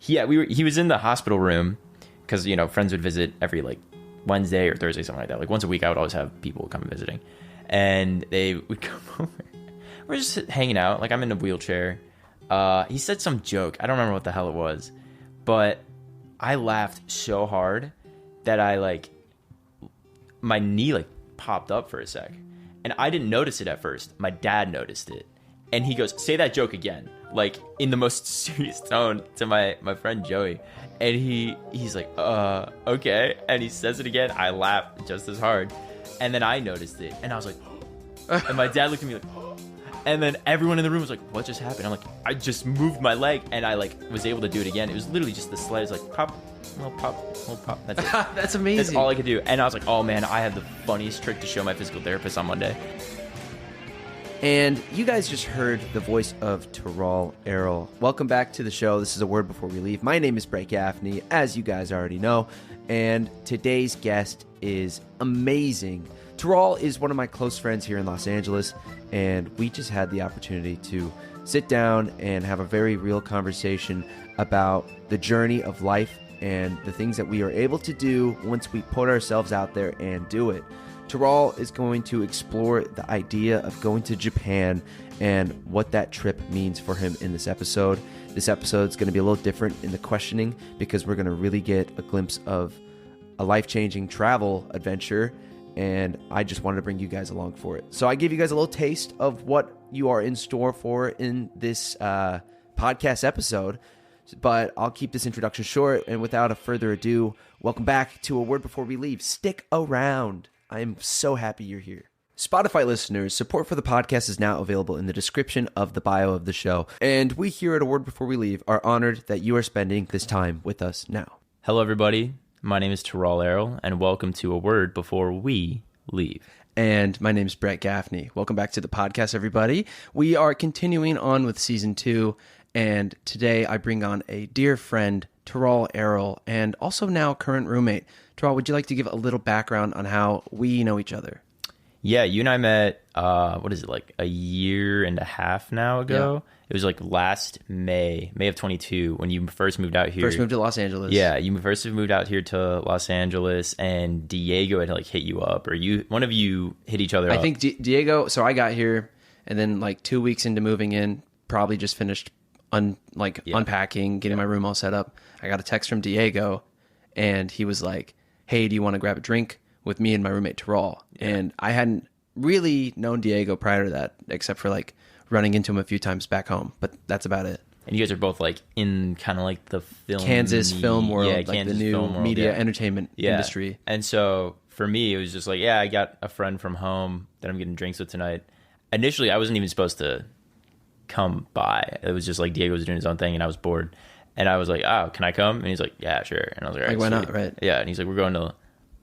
he was in the hospital room because, you know, friends would visit every like Wednesday or Thursday, something like that. Like once a week, I would always have people come visiting, and they would come over. We're just hanging out. Like I'm in a wheelchair. He said some joke. I don't remember what the hell it was, but I laughed so hard that my knee like popped up for a sec, and I didn't notice it at first. My dad noticed it, and he goes, "Say that joke again," like in the most serious tone to my friend Joey, and he's like, okay, and he says it again. I laughed just as hard, and then I noticed it, and I was like, and my dad looked at me like, and then everyone in the room was like, "What just happened?" I'm like, I just moved my leg, and I like was able to do it again. It was literally just the slightest like pop, little pop. That's it. That's amazing. That's all I could do. And I was like, oh man, I have the funniest trick to show my physical therapist on Monday. And you guys just heard the voice of Tural Erel. Welcome back to the show. This is A Word Before We Leave. My name is Brett Gaffney, as you guys already know. And today's guest is amazing. Tural is one of my close friends here in Los Angeles, and we just had the opportunity to sit down and have a very real conversation about the journey of life and the things that we are able to do once we put ourselves out there and do it. Tural is going to explore the idea of going to Japan and what that trip means for him in this episode. This episode is going to be a little different in the questioning because we're going to really get a glimpse of a life-changing travel adventure, and I just wanted to bring you guys along for it. So I gave you guys a little taste of what you are in store for in this podcast episode, but I'll keep this introduction short, and without a further ado, welcome back to A Word Before We Leave. Stick around. I'm so happy you're here. Spotify listeners, support for the podcast is now available in the description of the bio of the show, and we here at A Word Before We Leave are honored that you are spending this time with us now. Hello, everybody. My name is Tural Erel, and welcome to A Word Before We Leave. And my name is Brett Gaffney. Welcome back to the podcast, everybody. We are continuing on with season 2, and today I bring on a dear friend, Tural Erel, and also now current roommate. Tural, would you like to give a little background on how we know each other? Yeah, you and I met, like a year and a half now ago? Yeah. It was like last May of 22 when you first moved out here. First moved to Los Angeles. Yeah, you first moved out here to Los Angeles, and Diego had like hit you up, or one of you hit each other up. I think Diego, so I got here, and then like 2 weeks into moving in, probably just finished unpacking, getting my room all set up. I got a text from Diego, and he was like, "Hey, do you want to grab a drink with me and my roommate Tural?" Yeah. And I hadn't really known Diego prior to that, except for like running into him a few times back home, but that's about it. And you guys are both like in kind of like the Kansas film world, like Kansas the new media entertainment industry. And so for me, it was just like, I got a friend from home that I'm getting drinks with tonight. Initially, I wasn't even supposed to come by. It was just like Diego was doing his own thing, and I was bored. And I was like, "Oh, can I come?" And he's like, "Yeah, sure." And I was like, "All right, why not?" Right? Yeah. And he's like, "We're going to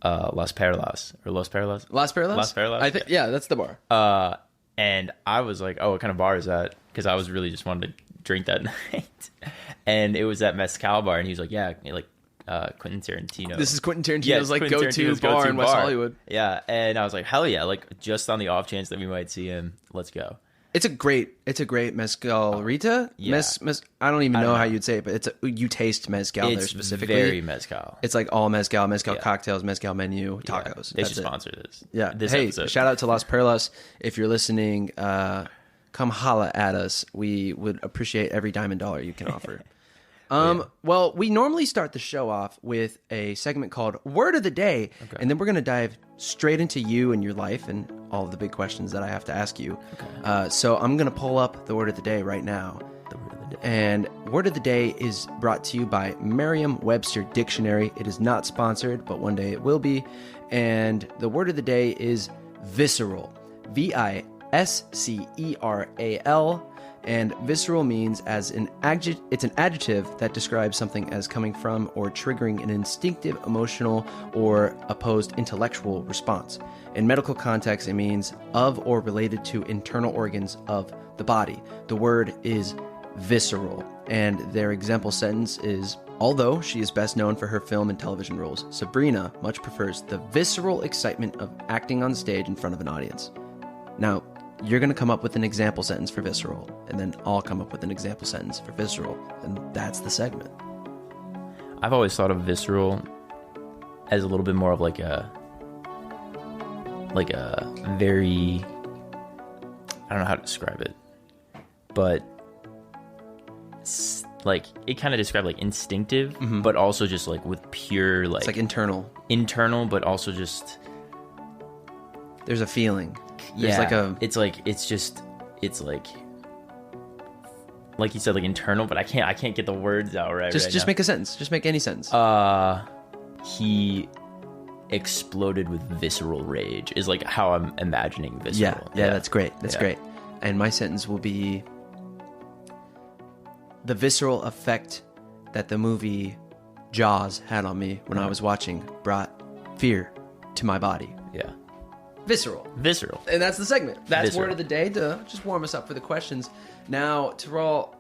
Los Perlas." Las Perlas. I think, yeah, that's the bar. And I was like, "Oh, what kind of bar is that?" Because I was really just wanted to drink that night. And it was that Mezcal bar, and he was like, "Yeah, like Quentin Tarantino." This is Quentin Tarantino's like go-to bar in West Hollywood. Yeah, and I was like, "Hell yeah!" Like just on the off chance that we might see him, let's go. It's a great mezcalrita. Yeah. I don't even know how you'd say it, but you taste mezcal there specifically. It's very mezcal. It's like all mezcal cocktails, mezcal menu, tacos. They should sponsor this. Yeah. This hey, episode. Shout out to Las Perlas. If you're listening, come holla at us. We would appreciate every dime and dollar you can offer. Well, we normally start the show off with a segment called Word of the Day, and then we're going to dive straight into you and your life and all of the big questions that I have to ask you. Okay. So I'm going to pull up the Word of the Day right now. The Word of the Day. And Word of the Day is brought to you by Merriam-Webster Dictionary. It is not sponsored, but one day it will be. And the Word of the Day is visceral. Visceral. And visceral means it's an adjective that describes something as coming from or triggering an instinctive, emotional, or opposed intellectual response. In medical context, it means of or related to internal organs of the body. The word is visceral, and their example sentence is, although she is best known for her film and television roles, Sabrina much prefers the visceral excitement of acting on stage in front of an audience. Now, you're going to come up with an example sentence for visceral, and then I'll come up with an example sentence for visceral, and that's the segment. I've always thought of visceral as a little bit more of like a very, I don't know how to describe it, but like it kind of described like instinctive, but also just like with pure like, it's like internal, but also just there's a feeling. There's it's like you said, like internal, but I can't get the words out right. Just make a sentence. Just make any sentence. He exploded with visceral rage is like how I'm imagining visceral. Yeah, that's great. That's great. And my sentence will be the visceral effect that the movie Jaws had on me when I was watching brought fear to my body. Yeah. Visceral. And that's the segment. That's Visceral. word of the day to just warm us up for the questions. Now, Tural,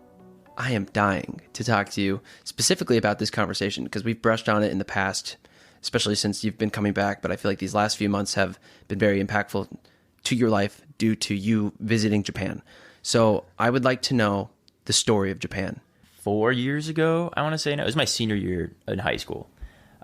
I am dying to talk to you specifically about this conversation because we've brushed on it in the past, especially since you've been coming back. But I feel like these last few months have been very impactful to your life due to you visiting Japan. So I would like to know the story of Japan. 4 years ago, I want to say. No, it was my senior year in high school.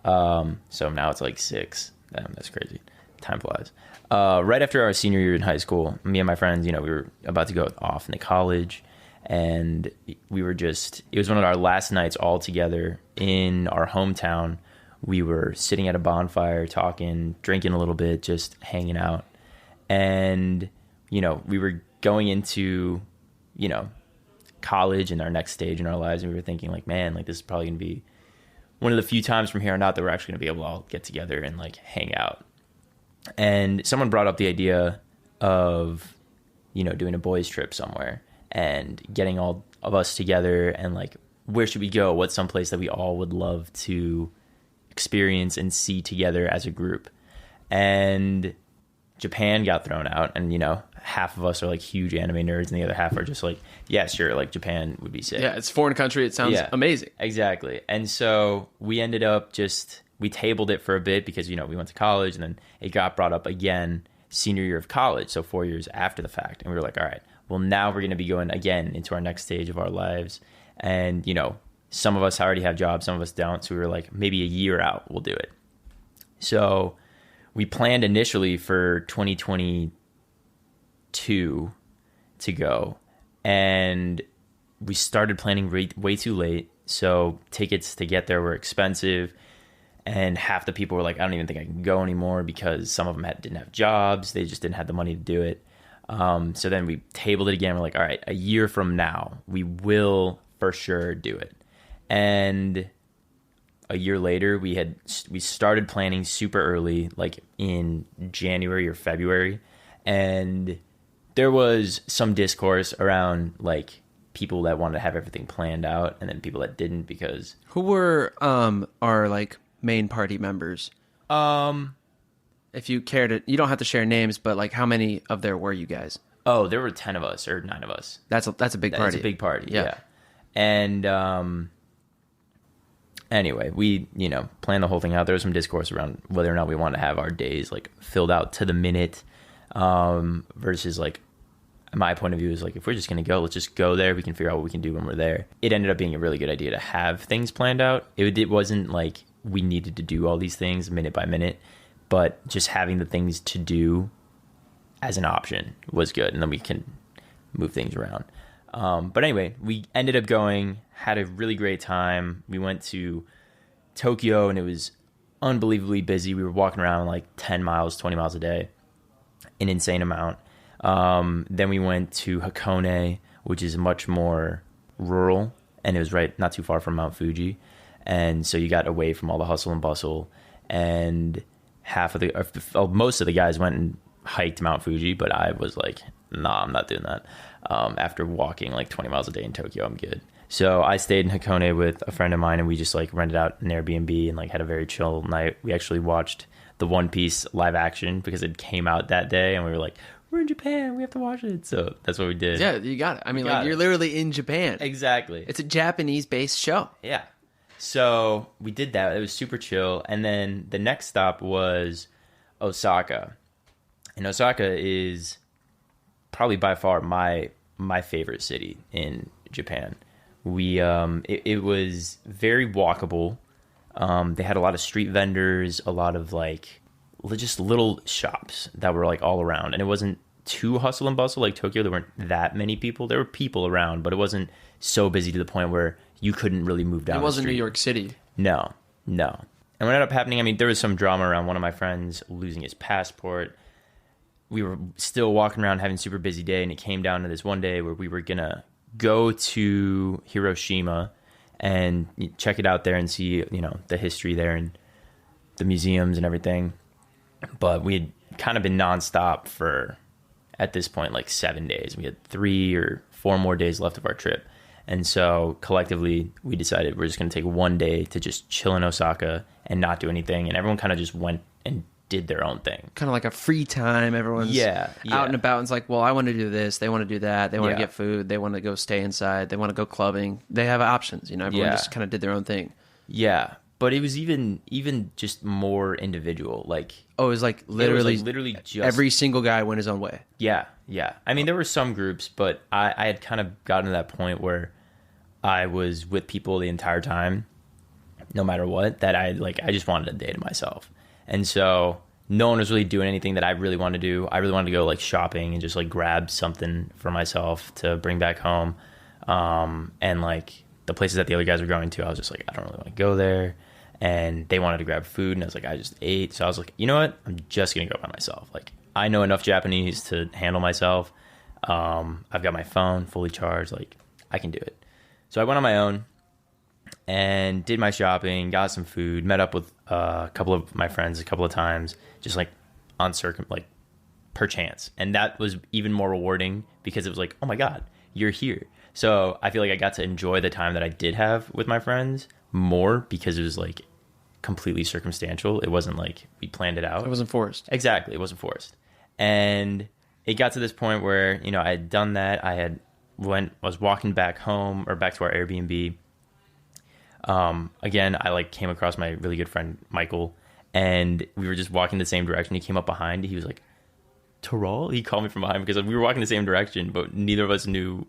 So now it's like 6. That's crazy. Time flies. Right after our senior year in high school, me and my friends, we were about to go off into college, and we were it was one of our last nights all together in our hometown. We were sitting at a bonfire, talking, drinking a little bit, just hanging out. And, we were going into, college and our next stage in our lives. And we were thinking like, man, like this is probably going to be one of the few times from here on out that we're actually going to be able to all get together and like hang out. And someone brought up the idea of, doing a boys trip somewhere and getting all of us together and like, where should we go? What's someplace that we all would love to experience and see together as a group? And Japan got thrown out, and half of us are like huge anime nerds and the other half are just like, yeah, sure, like Japan would be sick. Yeah, it's a foreign country. It sounds amazing. Exactly. And so we ended up we tabled it for a bit because, we went to college, and then it got brought up again senior year of college, so 4 years after the fact. And we were like, all right, well, now we're going to be going again into our next stage of our lives. And, some of us already have jobs, some of us don't. So we were like, maybe a year out, we'll do it. So we planned initially for 2022 to go, and we started planning way too late. So tickets to get there were expensive. And half the people were like, I don't even think I can go anymore because some of them didn't have jobs. They just didn't have the money to do it. So then we tabled it again. We're like, all right, a year from now, we will for sure do it. And a year later, we started planning super early, like in January or February. And there was some discourse around like people that wanted to have everything planned out and then people that didn't because... Who were our like main party members? If you care to, you don't have to share names, but like how many of there were you guys? Oh, there were 10 of us or 9 of us. That's a big party. That's a big party. Yeah. And anyway, we planned the whole thing out. There was some discourse around whether or not we wanted to have our days like filled out to the minute, versus like my point of view is like, if we're just going to go, let's just go there. We can figure out what we can do when we're there. It ended up being a really good idea to have things planned out. It wasn't like we needed to do all these things minute by minute, but just having the things to do as an option was good. And then we can move things around. But anyway, we ended up going, had a really great time. We went to Tokyo and it was unbelievably busy. We were walking around like 10 miles, 20 miles a day, an insane amount. Then we went to Hakone, which is much more rural, and it was not too far from Mount Fuji. And so you got away from all the hustle and bustle, and most of the guys went and hiked Mount Fuji, but I was like, nah, I'm not doing that. After walking like 20 miles a day in Tokyo, I'm good. So I stayed in Hakone with a friend of mine, and we just like rented out an Airbnb and like had a very chill night. We actually watched the One Piece live action because it came out that day, and we were like, we're in Japan, we have to watch it. So that's what we did. Yeah, you got it. I mean, like, you're literally in Japan. Exactly. It's a Japanese-based show. Yeah. So we did that. It was super chill. And then the next stop was Osaka. And Osaka is probably by far my favorite city in Japan. It was very walkable. They had a lot of street vendors, a lot of like just little shops that were like all around, and it wasn't too hustle and bustle like Tokyo. There weren't that many people. There were people around, but it wasn't so busy to the point where you couldn't really move down. It wasn't the street. New York City. No. And what ended up happening, I mean, there was some drama around one of my friends losing his passport. We were still walking around having a super busy day, and it came down to this one day where we were gonna go to Hiroshima and check it out there and see, the history there and the museums and everything. But we had kind of been nonstop for, at this point, like 7 days. We had 3 or 4 more days left of our trip. And so collectively, we decided we're just going to take one day to just chill in Osaka and not do anything. And everyone kind of just went and did their own thing. Kind of like a free time. Everyone's out and about. And it's like, well, I want to do this. They want to do that. They want to get food. They want to go stay inside. They want to go clubbing. They have options. Everyone just kind of did their own thing. Yeah. But it was even just more individual. Like, it was like literally just every single guy went his own way. Yeah. I mean, there were some groups, but I had kind of gotten to that point where I was with people the entire time, no matter what, that I just wanted a day to myself. And so no one was really doing anything that I really wanted to do. I really wanted to go like shopping and just like grab something for myself to bring back home. And like the places that the other guys were going to, I was just like, I don't really want to go there. And they wanted to grab food, and I was like, I just ate. So I was like, you know what? I'm just going to go by myself. Like, I know enough Japanese to handle myself. I've got my phone fully charged. Like, I can do it. So I went on my own and did my shopping, got some food, met up with a couple of my friends a couple of times, just like per chance. And that was even more rewarding because it was like, oh my God, you're here. So I feel like I got to enjoy the time that I did have with my friends more because it was like completely circumstantial. It wasn't like we planned it out. It wasn't forced. Exactly. It wasn't forced. And it got to this point where, I had done that. I was walking back home or back to our Airbnb. Again, I came across my really good friend, Michael, and we were just walking the same direction. He came up behind. He was like, Tural? He called me from behind because we were walking the same direction, but neither of us knew,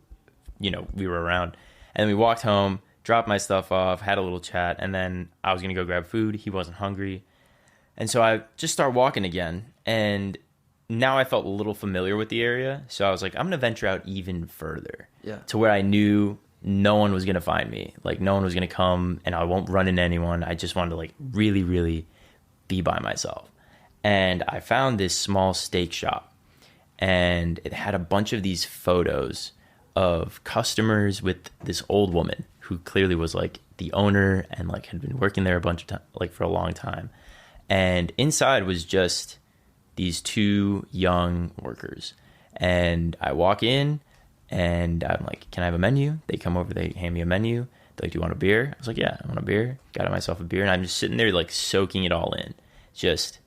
we were around. And then we walked home, dropped my stuff off, had a little chat, and then I was going to go grab food. He wasn't hungry. And so I just started walking again, and now I felt a little familiar with the area. So I was like, I'm going to venture out even further to where I knew no one was going to find me. Like, no one was going to come, and I won't run into anyone. I just wanted to, really, really be by myself. And I found this small steak shop, and it had a bunch of these photos of customers with this old woman who clearly was the owner and had been working there a bunch of time, for a long time. And inside was just these 2 young workers. And I walk in and I'm like, can I have a menu? They come over, they hand me a menu. They're like, do you want a beer? I was like, yeah, I want a beer. Got myself a beer. And I'm just sitting there soaking it all in. Just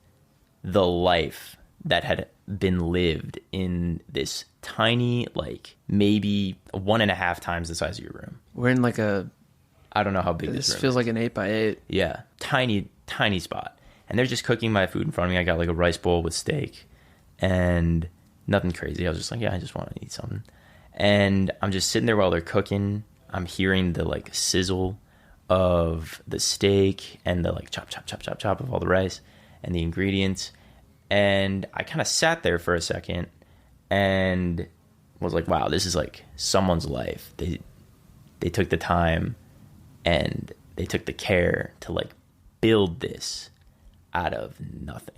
the life that had been lived in this tiny, maybe 1.5 times the size of your room. We're in I don't know how big this room feels is. like an 8x8. Yeah, tiny spot. And they're just cooking my food in front of me. I got a rice bowl with steak and nothing crazy. I was just like, yeah, I just want to eat something. And I'm just sitting there while they're cooking. I'm hearing the sizzle of the steak and the chop, chop, chop, chop, chop of all the rice and the ingredients. And I kind of sat there for a second and was like, wow, this is someone's life. They took the time and they took the care to build this out of nothing.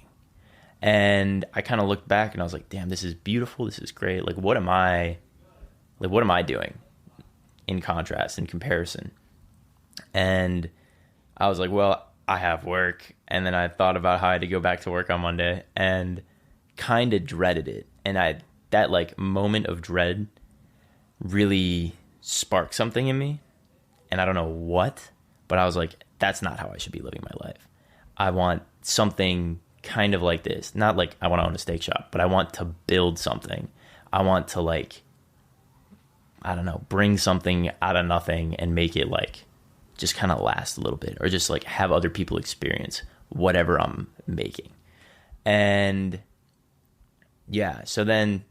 And I kind of looked back and I was like, damn, this is beautiful. This is great. What am I doing in contrast, in comparison? And I was like, well, I have work. And then I thought about how I had to go back to work on Monday and kind of dreaded it. And that moment of dread really sparked something in me. And I don't know what, but I was like, that's not how I should be living my life. I want something kind of like this. Not I want to own a steak shop, but I want to build something. I want to I don't know, bring something out of nothing and make it just kind of last a little bit, or just have other people experience whatever I'm making. And yeah, so then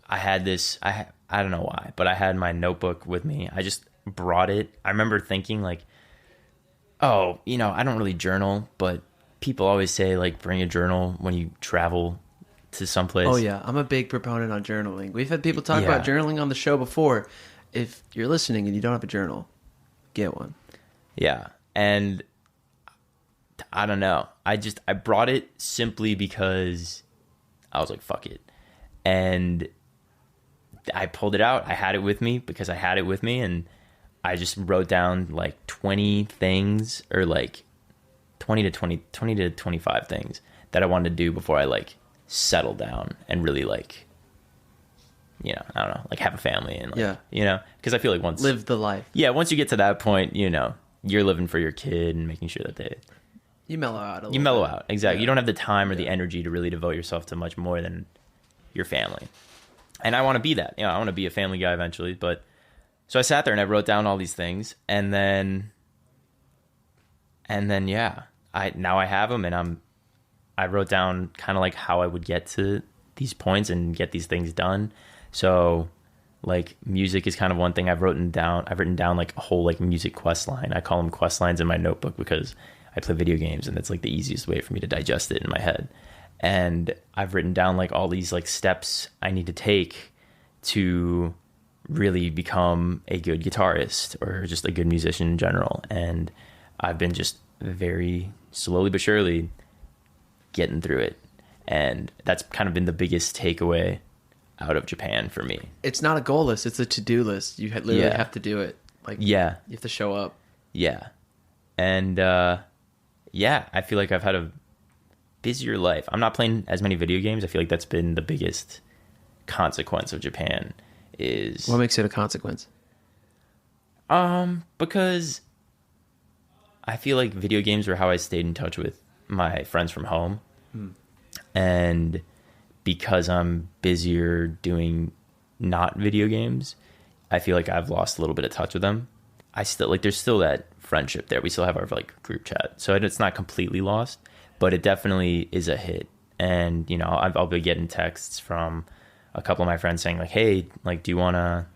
I had this, I don't know why, but I had my notebook with me. I just brought it. I remember thinking Oh, I don't really journal, but people always say, like, bring a journal when you travel to someplace. Oh, yeah. I'm a big proponent on journaling. We've had people talk about journaling on the show before. If you're listening and you don't have a journal, get one. Yeah. And I don't know. I brought it simply because I was like, fuck it. And I pulled it out. I had it with me because I had it with me, and I just wrote down like 20 things, or like 20 to 25 things that I wanted to do before I like settle down and really like, I don't know, like have a family and like, because I feel like once live the life. Yeah, once you get to that point, you're living for your kid and making sure that you mellow out a little. You mellow out, exactly. Yeah. You don't have the time or the energy to really devote yourself to much more than your family. And I want to be that. I want to be a family guy eventually. But so I sat there and I wrote down all these things, and then now I have them, and I wrote down kind of like how I would get to these points and get these things done. So like music is kind of one thing I've written down. I've written down like a whole like music quest line. I call them quest lines in my notebook because I play video games, and that's like the easiest way for me to digest it in my head. And I've written down like all these like steps I need to take to really become a good guitarist or just a good musician in general. And I've been just very slowly but surely getting through it. And that's kind of been the biggest takeaway out of Japan for me. It's not a goal list. It's a to-do list. You literally have to do it. Like, you have to show up. Yeah. And, I feel like I've had a busier life. I'm not playing as many video games. I feel like that's been the biggest consequence of Japan is... What makes it a consequence? Because I feel like video games were how I stayed in touch with my friends from home. And because I'm busier doing not video games, I feel like I've lost a little bit of touch with them. I still like, there's still that friendship there. We still have our like group chat. So it's not completely lost, but it definitely is a hit. And, I'll be getting texts from a couple of my friends saying like, hey, like, do you want to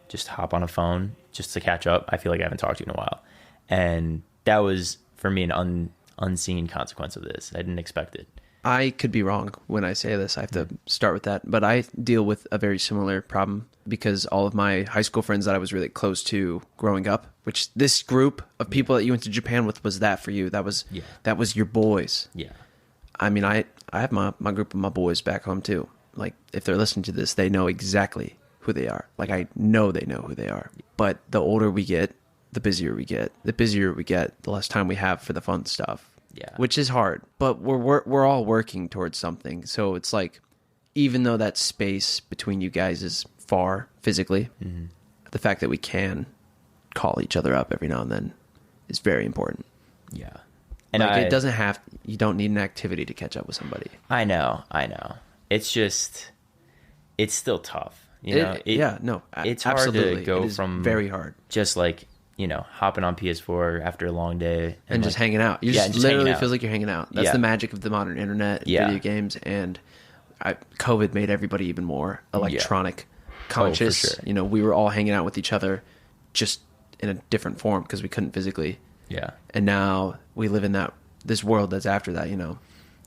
just hop on a phone just to catch up? I feel like I haven't talked to you in a while. And that was for me an unseen consequence of this. I didn't expect it. I could be wrong when I say this. I have to start with that. But I deal with a very similar problem because all of my high school friends that I was really close to growing up, which this group of people that you went to Japan with was that for you. That was your boys. Yeah. I mean, I have my group of my boys back home too. Like, if they're listening to this, they know exactly who they are. Like, I know they know who they are. But the older we get, the busier we get. The busier we get, the less time we have for the fun stuff. Yeah. Which is hard, but we're all working towards something. So it's like, even though that space between you guys is far physically, the fact that we can call each other up every now and then is very important. Yeah. And like, you don't need an activity to catch up with somebody. I know. It's just, it's still tough. It's hard absolutely. to go from very hard. Just like, hopping on PS4 after a long day. And just hanging out. You just literally feels like you're hanging out. That's the magic of the modern internet and video games. And COVID made everybody even more electronic conscious. For sure. We were all hanging out with each other just in a different form because we couldn't physically. Yeah. And now we live in this world that's after that,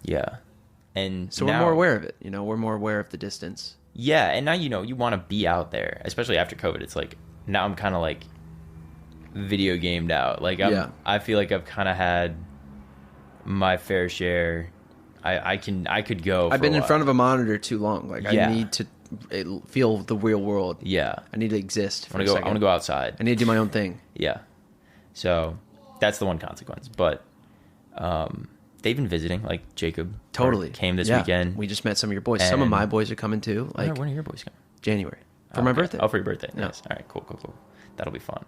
Yeah. And so we're more aware of it. We're more aware of the distance. Yeah. And now, you want to be out there, especially after COVID. It's like, now I'm kind of like video gamed out. Like, I feel like I've kind of had my fair share. I could go. I've been in front of a monitor too long. Like, I need to feel the real world. Yeah. I need to exist for a second. I want to go outside. I need to do my own thing. Yeah. So that's the one consequence. But they've been visiting, like Jacob. Totally. Came this weekend. We just met some of your boys. Some of my boys are coming too. Like, when are your boys coming? January. For my birthday. Oh, for your birthday. Nice. All right, cool. That'll be fun.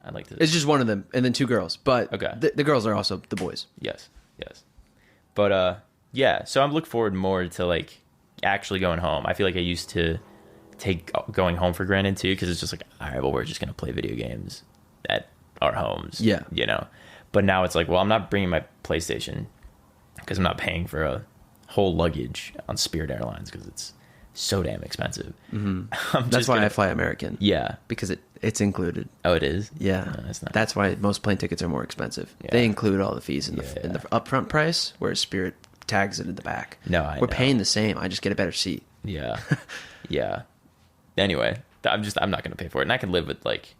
I'd like to. It's just one of them, and then 2 girls. But the girls are also the boys. Yes. But so I'm looking forward more to like actually going home. I feel like I used to take going home for granted too, because it's just like, all right, well, we're just gonna play video games at our homes. Yeah. But now it's like, well, I'm not bringing my PlayStation because I'm not paying for a whole luggage on Spirit Airlines because it's so damn expensive. That's why I fly American. Yeah. Because it's included. Oh, it is? Yeah. No, that's not. That's why most plane tickets are more expensive. Yeah. They include all the fees in Yeah. the upfront price, whereas Spirit tags it in the back. No, We're know. paying the same. I just get a better seat. Yeah. Yeah. Anyway, I'm not going to pay for it. And I can live with like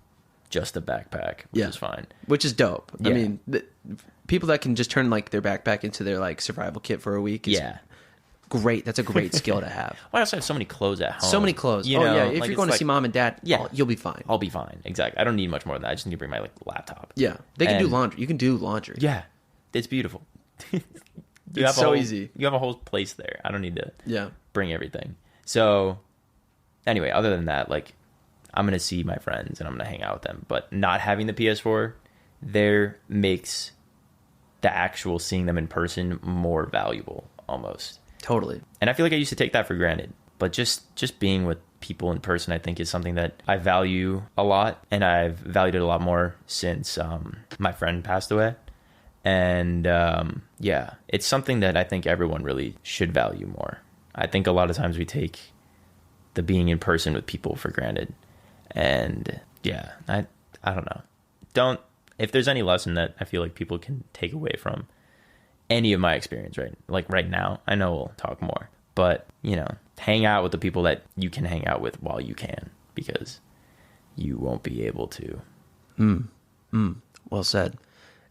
just a backpack, which is fine. Which is dope. Yeah. I mean, people that can just turn like their backpack into their like survival kit for a week is great. That's a great skill to have. Well, I also have so many clothes at home. So many clothes. You know, If like, you're going to like, see mom and dad, you'll be fine. I'll be fine. Exactly. I don't need much more than that. I just need to bring my like laptop. Yeah. They can do And- laundry. You can do laundry. Yeah. It's beautiful. It's so easy. You have a whole place there. I don't need to Yeah. bring everything. So anyway, other than that, like I'm going to see my friends and I'm going to hang out with them, but not having the PS4 there makes the actual seeing them in person more valuable almost. Totally. And I feel like I used to take that for granted, but just being with people in person, I think is something that I value a lot, and I've valued it a lot more since my friend passed away. And yeah, it's something that I think everyone really should value more. I think a lot of times we take the being in person with people for granted. And yeah, I don't know. If there's any lesson that I feel like people can take away from any of my experience, right now, I know we'll talk more, but you know, hang out with the people that you can hang out with while you can, because you won't be able to. Well said.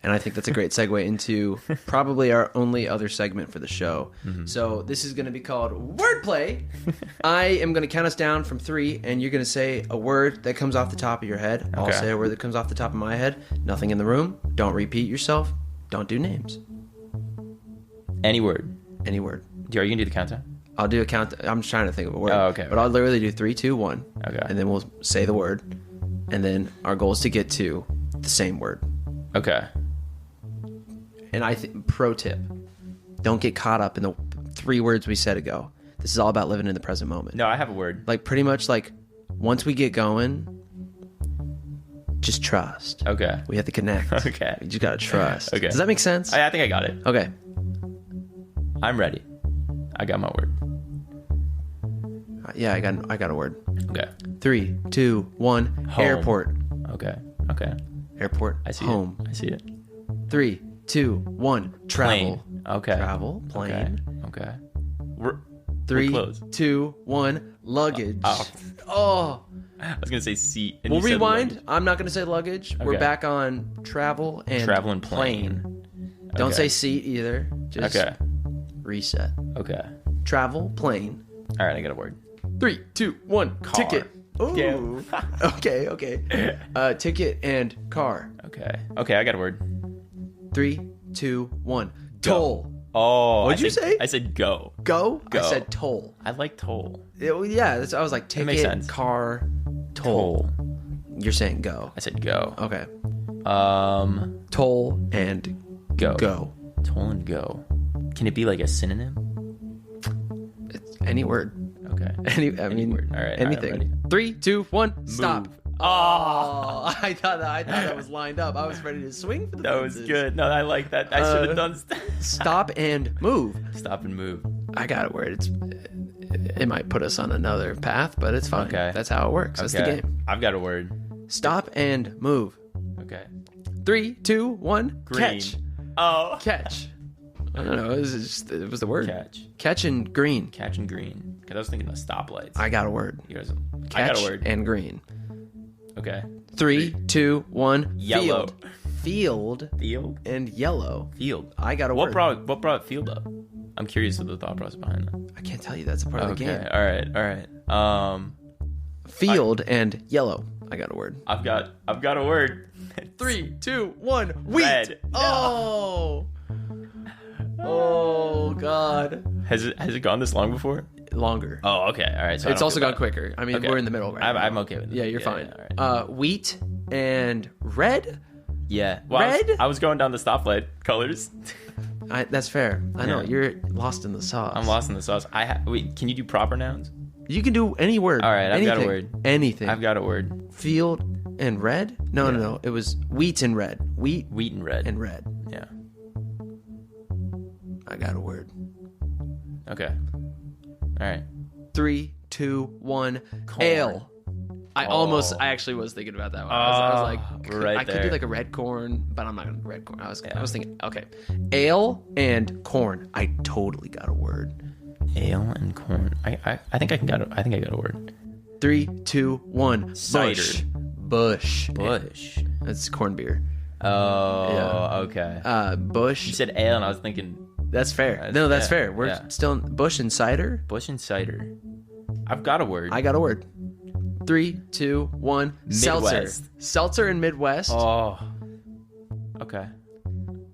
And I think that's a great segue into probably our only other segment for the show. So this is going to be called Wordplay. I am going to count us down from 3, and you're going to say a word that comes off the top of your head. I'll Okay. say a word that comes off the top of my head. Nothing in the room. Don't repeat yourself. Don't do names. Any word. Any word. Are you gonna do the countdown? I'll do a count. I'm just trying to think of a word. Oh, okay. But I'll literally do 3, 2, 1. Okay. And then we'll say the word. And then our goal is to get to the same word. Okay. And I think, pro tip, don't get caught up in the 3 words we said ago. This is all about living in the present moment. No, I have a word. Like, pretty much, like, once we get going, just trust. Okay. We have to connect. Okay. You just gotta trust. Okay. Does that make sense? I think I got it. Okay. I'm ready. I got my word. Yeah, I got a word. Okay. 3, 2, 1. Home. Airport. Okay. Okay. Airport. I see Home. it. I see it. 3, 2, 1. Travel. Plane. Okay. Travel. Plane. Okay. We're 3, close. 2, 1. Luggage. Oh. Oh. I was gonna say seat. And We'll you said rewind. luggage. I'm not going to say luggage. We're Okay. back on travel and plane. Don't Okay. say seat either. Just Okay. reset. Okay. Travel, plane. All right. I got a word. 3, 2, 1. Car. Ticket. Ooh. Yeah. Okay. Ticket and car. Okay. Okay. I got a word. 3, 2, 1. Go. Toll. Oh. What'd you say? I said go. Go? I Go. said toll. I like toll. Yeah, I was like ticket, makes sense. car, toll. You're saying go. I said go. Okay. Toll Toll and go. go. Toll and go. Can it be like a synonym? It's any word. Okay. Any word. All right, I'm anything. ready. 3, 2, 1. Stop. Move. Oh, I thought that was lined up. I was ready to swing for the That was fences. good. No, I like that. I should have done Stop and move. stop and move. I got it where it might put us on another path, but it's fine. Okay. That's how it works. That's the game. I've got a word. Stop and move. Okay. 3, 2, 1. Green. Catch. Oh. Catch. I don't know. It was the word. Catch. Catch and green. Catch and green. Because I was thinking of stoplights. I got a word. You guys, I Catch got a word. and green. Okay. 3, 2, 1. Yellow. Field Field. and yellow. Field. I got a What word. brought field up? I'm curious of the thought process behind that. I can't tell you. That's a part of the Okay. game. All right. Field and yellow. I got a word. I've got a word. 3, 2, 1. Wheat. Red. Oh. Oh God. Has it gone this long before? Longer. Oh, okay. All right. So I It's don't also feel gone bad. quicker. I mean, Okay. we're in the middle right now. I'm okay with it. Yeah, you're fine. Yeah, all right. Wheat and red. Yeah. Well, Red? I was going down the stoplight colors. That's fair. I know Yeah. you're lost in the sauce. I'm lost in the sauce. Wait. Can you do proper nouns? You can do any word. All right, I've got a Anything. word. Anything. I've got a word. Field and red. No. It was wheat and red. Wheat Wheat and red. and red. Yeah. I got a word. Okay. All right. 3, 2, 1. Corn. Ale. I actually was thinking about that one. I was like, I could do like a red corn, but I'm not going to red corn. I was thinking, okay. Ale and corn. I totally got a word. Ale and corn. I think I got a word. 3, 2, 1. Cider. Bush. That's corn beer. Oh, Yeah. okay. Bush. You said ale, and I was thinking That's fair. No, that's fair. We're still in Bush and cider. Bush and cider. I've got a word. I got a word. 3, 2, 1. Seltzer. Midwest. Seltzer and Midwest. Oh. Okay.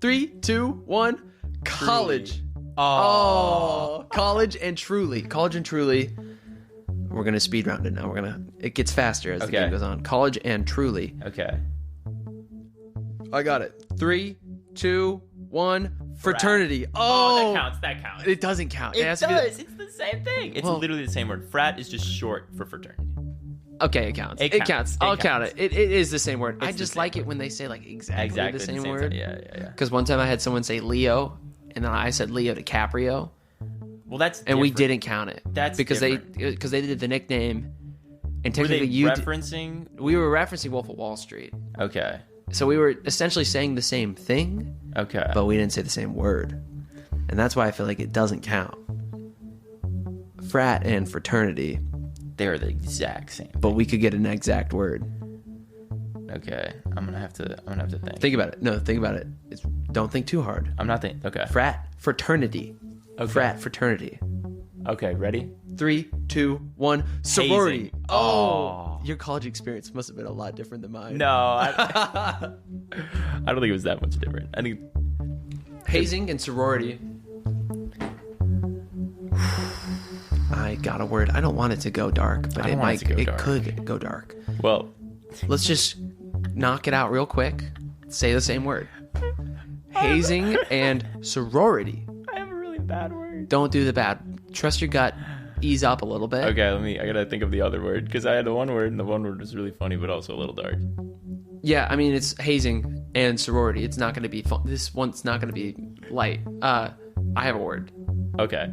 3, 2, 1. College. Oh. College and Truly. College and Truly. We're gonna speed round it now. It gets faster as the game goes on. College and Truly. Okay. I got it. 3, 2, 1. Fraternity. Oh, That counts. It doesn't count. It has does. to be It's the same thing. It's Well- literally the same word. Frat is just short for fraternity. Okay, it counts. It It counts. counts. It I'll counts. count it. It is the same word. I the just same like it word. when they say like exactly the same word. Yeah. Because one time I had someone say Leo, and then I said Leo DiCaprio, Well, that's and we different. didn't count it. That's because different. they did the nickname, and Were they technically referencing? we were referencing Wolf of Wall Street. Okay. So we were essentially saying the same thing, Okay. but we didn't say the same word, and that's why I feel like it doesn't count. Frat and fraternity, They're the exact same. but we could get an exact word. Okay. I'm gonna have to think. Think about it. No, think about it. Don't think too hard. I'm not thinking. Okay. Frat, fraternity. Okay. Frat, fraternity. Okay. Ready? 3, 2, 1. Sorority. Hazing. Oh, your college experience must have been a lot different than mine. No. I don't think it was that much different. I think. Hazing and sorority. I got a word. I don't want it to go dark, but I don't want it to go dark. could go dark. Well. Let's just knock it out real quick. Say the same word. Hazing and sorority. I have a really bad word. Don't do the bad. Trust your gut. Ease up a little bit. Okay. I gotta think of the other word because I had the one word and the one word was really funny but also a little dark. Yeah, I mean, it's hazing and sorority. It's not going to be fun. This one's not going to be light. I have a word. Okay.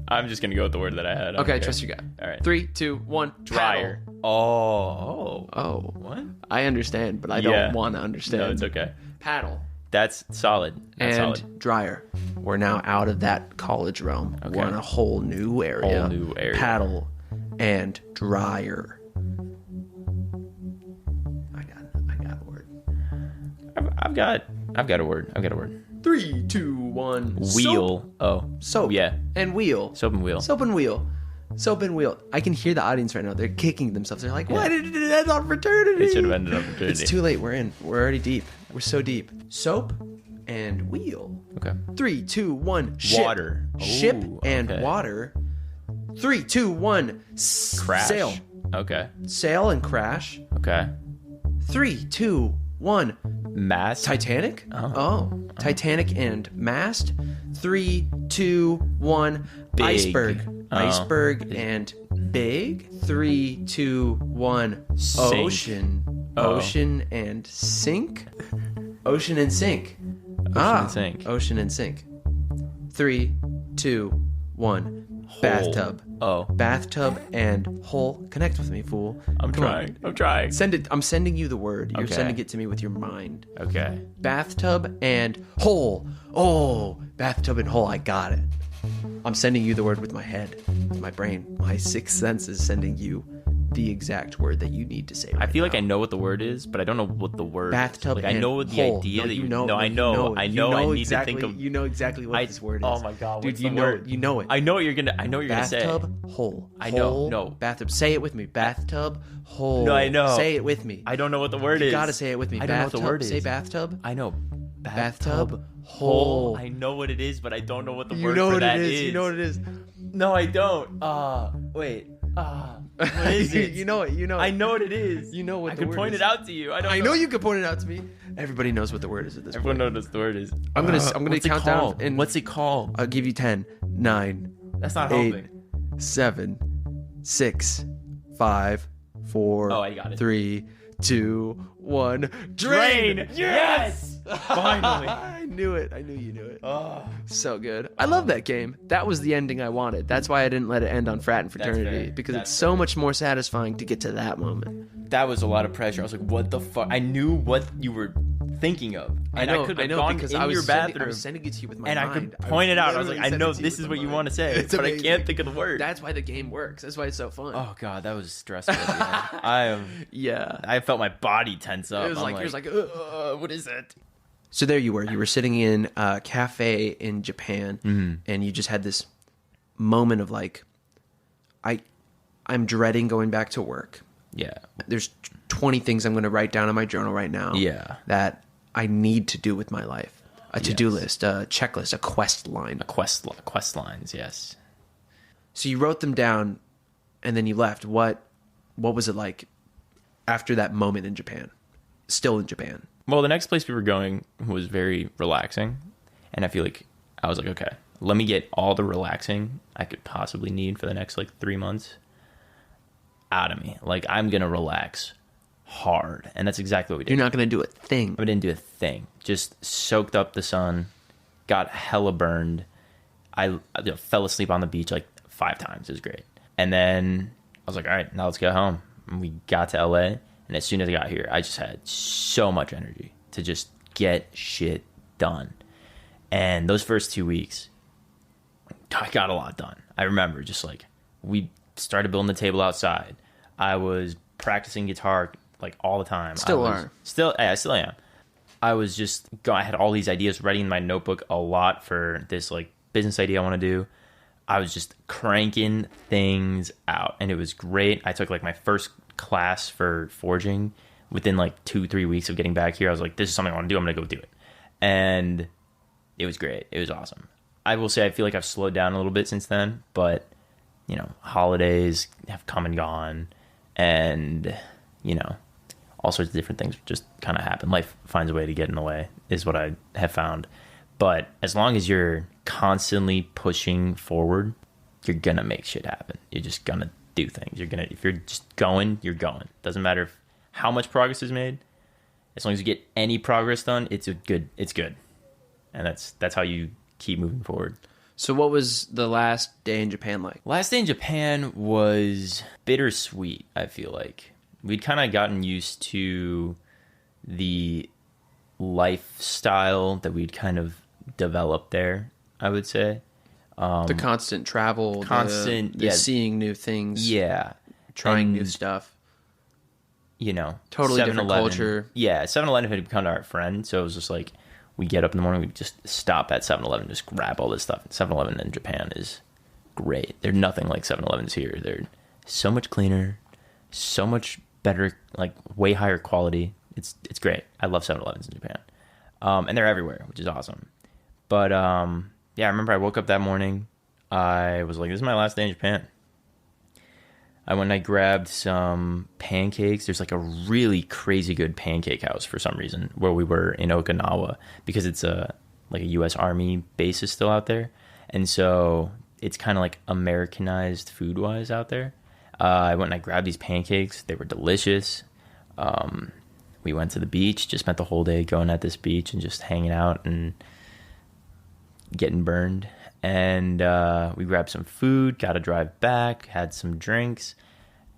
I'm just gonna go with the word that I had. Okay, trust your gut. All right. 3, 2, 1. Dryer. Paddle. Oh. Oh, What? I understand, but I Yeah. don't want to understand. No, it's okay. Paddle That's solid. That's and solid. dryer. We're now out of that college realm. Okay. We're in a whole new area. Whole new area. Paddle and dryer. I got a word. I've got a word. 3, 2, 1. Wheel. Soap. Yeah. And wheel. Soap and wheel. Soap and wheel. Soap and wheel. I can hear the audience right now. They're kicking themselves. They're like, why did it end on fraternity? It should have ended on fraternity. It's too late. We're already deep. We're so deep. Soap and wheel. Okay. 3, 2, 1. Ship. Water. Ship Ooh, and okay. water. 3, 2, 1. Crash. Sail. Okay. Sail and crash. Okay. 3, 2, 1. Mast. Titanic? Oh. Titanic and mast. 3, 2, 1. Big. Iceberg. Oh. Iceberg and big. 3, 2, 1. Sink. Ocean. Oh. Ocean and sink. Ocean and sink. and sink. Ocean and sink. 3, 2, 1. Hole. Bathtub. Oh. Bathtub and hole. Connect with me, fool. I'm Come trying. on. I'm trying. Send it. I'm sending you the word. You're Okay. sending it to me with your mind. Okay. Bathtub and hole. Oh, bathtub and hole. I got it. I'm sending you the word with my head, with my brain. My sixth sense is sending you the exact word that you need to say. I feel like now. I know what the word is, but I don't know what the word Bathtub is. Like, and I know the hole. idea No, that you you know. No, I You know. know. I You know. know I need exactly, to think of. You know exactly what this word is. Oh my god, dude! what's You the know. word? You know it. I know what you're gonna. I know what you're gonna say. Bathtub hole. I know, Hole, no. Bathtub. Say it with me. Bathtub hole. No, I know. Say it with me. I don't know what the word You is. gotta say it with me. I don't know what the Bathtub. word is. Say bathtub. I know. Bathtub hole. I know what it is, but I don't know what the You word know for what that it is. You know what it is. No, I don't. Wait. What is it? You know it. You know it. I know what it is. You know what I the can word point is. it out to you. I don't. I know you can point it out to me. Everybody knows what the word is at this Everyone point. knows what the word is. I'm gonna What's it count down. called? And What's it called? I'll give you 10, 9, That's not 8, helping. 7, 6, 5, 4, Oh, I got it. 3, 2, 1. Drain. Yes. Finally. I knew it. I knew you knew it. Oh, So good. I love that game. That was the ending I wanted. That's why I didn't let it end on frat and fraternity, fair. because That's it's so fair. much more satisfying to get to that moment. that was a lot of pressure. I was like, what the fuck? I knew what you were thinking of. And I could have gone because in I was your bathroom. I was sending it to you with my and mind. I could point it out. I was like, literally I know sending it to this you is with what my you mind. want to say, It's but I amazing. can't think of the word. That's why the game works. That's why it's so fun. Oh god, that was stressful. Yeah. I felt my body tense up. It was I'm like, what is it? So there you were. You were sitting in a cafe in Japan, and you just had this moment of like, I'm dreading going back to work. Yeah. There's 20 things I'm going to write down in my journal right now. Yeah. That I need to do with my life. A to-do list, a checklist, a quest line. Quest lines, yes. So you wrote them down, and then you left. What was it like after that moment in Japan? Still in Japan. Well, the next place we were going was very relaxing, and I feel like I was like, okay, let me get all the relaxing I could possibly need for the next like 3 months out of me. Like, I'm gonna relax hard, and that's exactly what we did. You're not going to do a thing. I didn't do a thing. Just soaked up the sun, got hella burned. I fell asleep on the beach like 5 times. It was great. And then I was like, all right, now let's go home. And we got to LA, and as soon as I got here, I just had so much energy to just get shit done. And those first 2 weeks, I got a lot done. I remember just like, we started building the table outside. I was practicing guitar like all the time. I still am. I was just I had all these ideas writing in my notebook a lot for this like business idea I want to do. I was just cranking things out, and it was great. I took like my first class for forging within like 2-3 weeks of getting back here. I was like, this is something I want to do. I'm going to go do it. And it was great. It was awesome. I will say I feel like I've slowed down a little bit since then, but you know, holidays have come and gone, and you know, all sorts of different things just kind of happen. Life finds a way to get in the way, is what I have found. But as long as you're constantly pushing forward, you're gonna make shit happen. You're just gonna do things. If you're just going, you're going. Doesn't matter how much progress is made. As long as you get any progress done, it's good. It's good, and that's how you keep moving forward. So what was the last day in Japan like? Last day in Japan was bittersweet, I feel like. We'd kind of gotten used to the lifestyle that we'd kind of developed there, I would say. The constant travel, the seeing new things, trying new stuff. You know, totally different culture. Yeah, 7-Eleven had become our friend, so it was just like, we get up in the morning, we just stop at 7-Eleven, just grab all this stuff. 7-Eleven in Japan is great. They're nothing like 7-Elevens here. They're so much cleaner, so much better, like way higher quality. It's great. I love 7-Elevens in Japan. And they're everywhere, which is awesome. But yeah, I remember I woke up that morning. I was like, this is my last day in Japan. I went and I grabbed some pancakes. There's like a really crazy good pancake house for some reason where we were in Okinawa, because it's like a U.S. Army base is still out there. And so it's kind of like Americanized food-wise out there. I went and I grabbed these pancakes. They were delicious. We went to the beach, just spent the whole day going at this beach and just hanging out and getting burned. And we grabbed some food, got to drive back, had some drinks,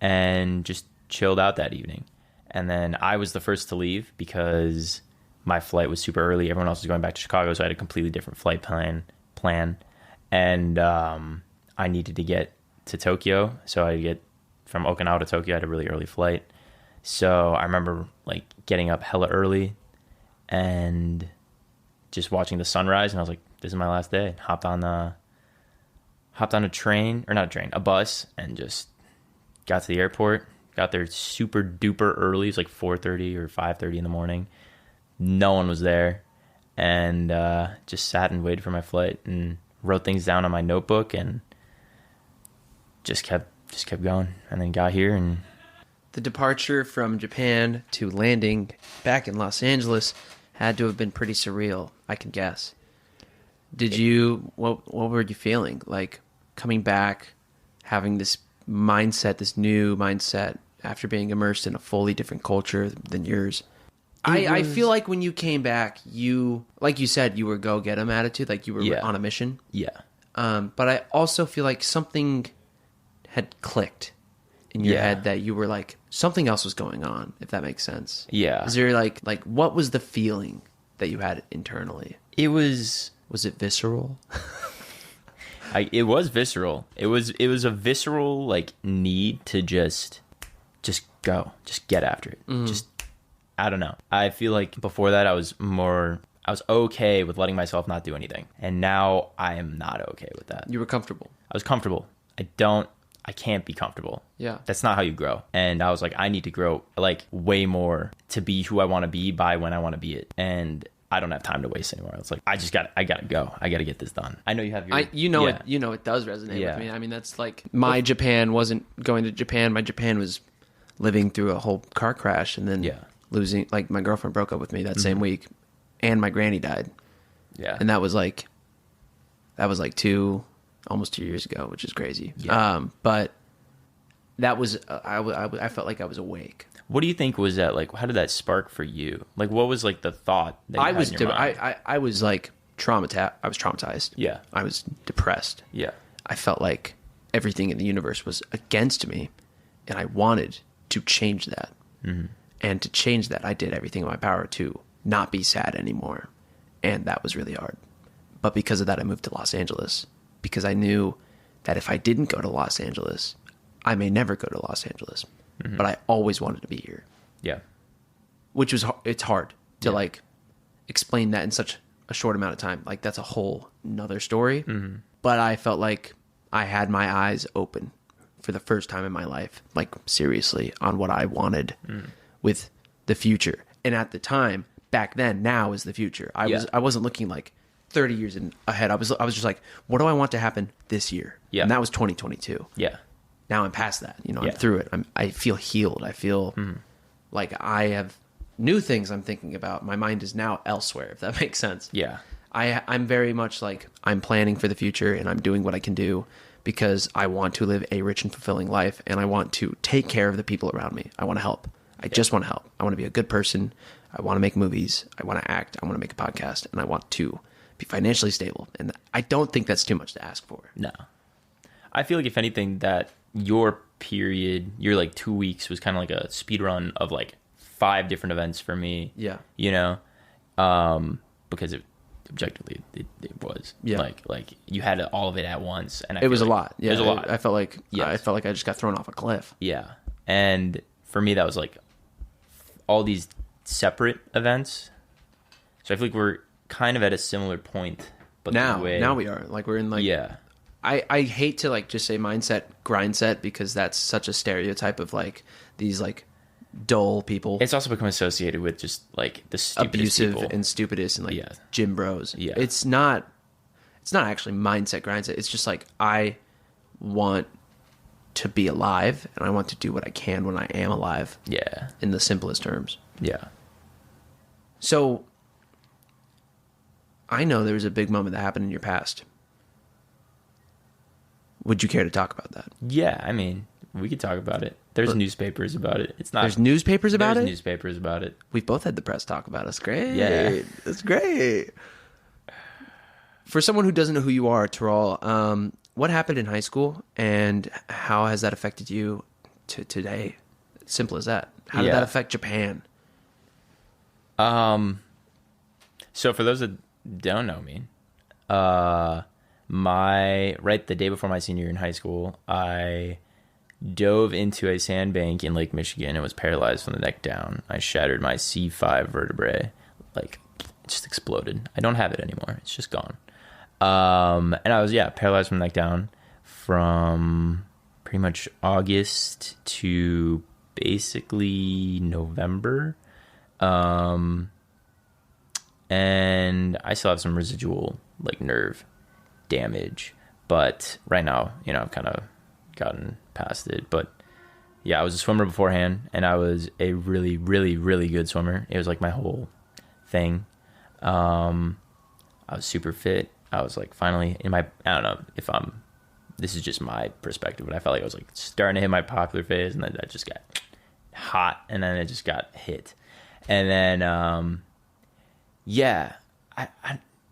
and just chilled out that evening. And then I was the first to leave because my flight was super early. Everyone else was going back to Chicago, so I had a completely different flight plan. And I needed to get to Tokyo, so I get from Okinawa to Tokyo. I had a really early flight. So I remember like getting up hella early and just watching the sunrise, and I was like, this is my last day. Hopped on a bus, and just got to the airport. Got there super duper early. It was like 4:30 or 5:30 in the morning. No one was there, and just sat and waited for my flight and wrote things down on my notebook and just kept going, and then got here. And the departure from Japan to landing back in Los Angeles had to have been pretty surreal, I can guess. What were you feeling? Like coming back, having this mindset, this new mindset after being immersed in a fully different culture than yours? I feel like when you came back, like you said, you were go get 'em attitude, like you were Yeah. on a mission. Yeah. But I also feel like something had clicked in your Yeah. head that you were like, something else was going on, if that makes sense. Yeah. Is there like what was the feeling that you had internally? It was it visceral? it was visceral. It was a visceral like need to just go, just get after it. Just I don't know. I feel like before that I was okay with letting myself not do anything. And now I am not okay with that. You were comfortable. I was comfortable. I can't be comfortable. Yeah. That's not how you grow. And I was like, I need to grow like way more to be who I want to be by when I want to be it. And I don't have time to waste anymore. It's like, I gotta go. I gotta get this done. I know you have your, it does resonate with me. I mean, that's like my Japan wasn't going to Japan. My Japan was living through a whole car crash and then losing, like my girlfriend broke up with me that same week and my granny died. Yeah. And that was like almost 2 years ago, which is crazy. Yeah. But that was, I felt like I was awake. What do you think was that like? How did that spark for you? Like, what was like the thought that you had in your mind? I was like traumatized. I was traumatized. Yeah. I was depressed. Yeah. I felt like everything in the universe was against me, and I wanted to change that. Mm-hmm. And to change that, I did everything in my power to not be sad anymore, and that was really hard. But because of that, I moved to Los Angeles because I knew that if I didn't go to Los Angeles, I may never go to Los Angeles. Mm-hmm. But I always wanted to be here. Yeah. Which was, it's hard to like explain that in such a short amount of time. Like that's a whole nother story. Mm-hmm. But I felt like I had my eyes open for the first time in my life, like seriously on what I wanted with the future. And at the time, back then, now is the future. I wasn't looking like 30 years ahead. I was just like, what do I want to happen this year? Yeah. And that was 2022. Yeah. Now I'm past that. I'm through it. I feel healed. I feel like I have new things I'm thinking about. My mind is now elsewhere, if that makes sense. Yeah. I'm very much like I'm planning for the future and I'm doing what I can do because I want to live a rich and fulfilling life and I want to take care of the people around me. I want to help. I just want to help. I want to be a good person. I want to make movies. I want to act. I want to make a podcast and I want to be financially stable. And I don't think that's too much to ask for. No. I feel like if anything that your period, your like 2 weeks was kind of like a speed run of like 5 different events for me. Yeah. Because objectively it was yeah. like you had all of it at once, and it was a lot. Yeah, it was a lot. I felt like I just got thrown off a cliff. Yeah, and for me that was like all these separate events. So I feel like we're kind of at a similar point. But now we are like we're in like I hate to like just say mindset, grind set because that's such a stereotype of like these like dull people. It's also become associated with just like the stupidest abusive people. And stupidest and like gym bros. Yeah. It's not actually mindset, grind set. It's just like I want to be alive and I want to do what I can when I am alive. Yeah. In the simplest terms. Yeah. So I know there was a big moment that happened in your past. Would you care to talk about that? Yeah, I mean, we could talk about it. There's newspapers about it. It's not. There's newspapers about it? There's newspapers about it. We've both had the press talk about us. Great. Yeah. That's great. For someone who doesn't know who you are, Tural, what happened in high school and how has that affected you to today? Simple as that. How did that affect Japan? So for those that don't know me, the day before my senior year in high school, I dove into a sandbank in Lake Michigan and was paralyzed from the neck down. I shattered my C5 vertebrae, like it just exploded. I don't have it anymore. It's just gone. And I was paralyzed from the neck down from pretty much August to basically November. And I still have some residual like nerve damage, but right now, I've kind of gotten past it. But yeah, I was a swimmer beforehand and I was a really, really, really good swimmer. It was like my whole thing. I was super fit. I was like finally I don't know if this is just my perspective, but I felt like I was like starting to hit my popular phase and then I just got hot and then it just got hit. And then, yeah,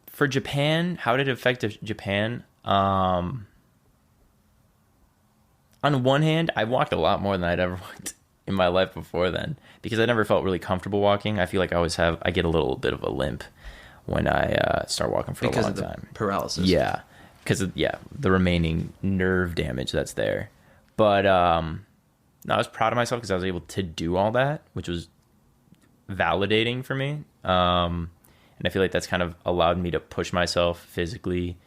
for Japan, how did it affect Japan? On one hand, I walked a lot more than I'd ever walked in my life before then, because I never felt really comfortable walking. I feel like I get a little bit of a limp when I start walking for a long time. Paralysis. Yeah, because of the remaining nerve damage that's there. But no, I was proud of myself because I was able to do all that, which was validating for me. And I feel like that's kind of allowed me to push myself physically